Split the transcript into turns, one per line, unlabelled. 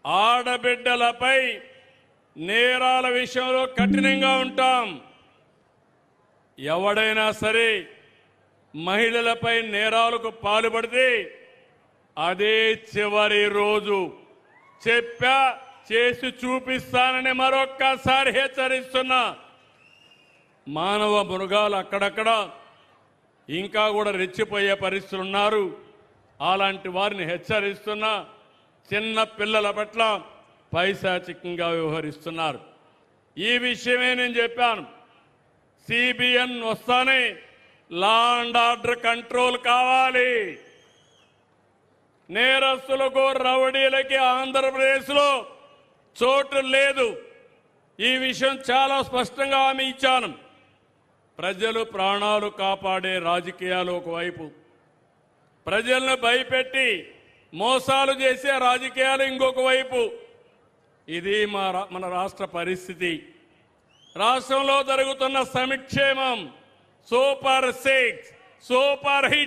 ఆడబిడ్డలపై నేరాల విషయంలో కఠినంగా ఉంటాం. ఎవడైనా సరే మహిళలపై నేరాలకు పాల్పడితే అదే చివరి రోజు చెప్పా చేసి చూపిస్తానని మరొక్కసారి హెచ్చరిస్తున్నా. మానవ మృగాలు అక్కడక్కడ ఇంకా కూడా రెచ్చిపోయే పరిస్థితులు ఉన్నారు. అలాంటి వారిని హెచ్చరిస్తున్నా. చిన్న పిల్లల పట్ల పైశాచికంగా వ్యవహరిస్తున్నారు. ఈ విషయమే నేను చెప్పాను. సిబిఎన్ వస్తానే లా అండ్ ఆర్డర్ కంట్రోల్ కావాలి. నేరస్తులకు రౌడీలకి ఆంధ్రప్రదేశ్లో చోటు లేదు. ఈ విషయం చాలా స్పష్టంగా హామీ ఇచ్చాను. ప్రజలు ప్రాణాలు కాపాడే రాజకీయాలు ఒకవైపు, ప్రజలను భయపెట్టి మోసాలు చేసే రాజకీయాలు ఇంకొక వైపు. ఇది మన రాష్ట్ర పరిస్థితి. రాష్ట్రంలో జరుగుతున్న సంక్షేమం సూపర్ 6 సూపర్ హిట్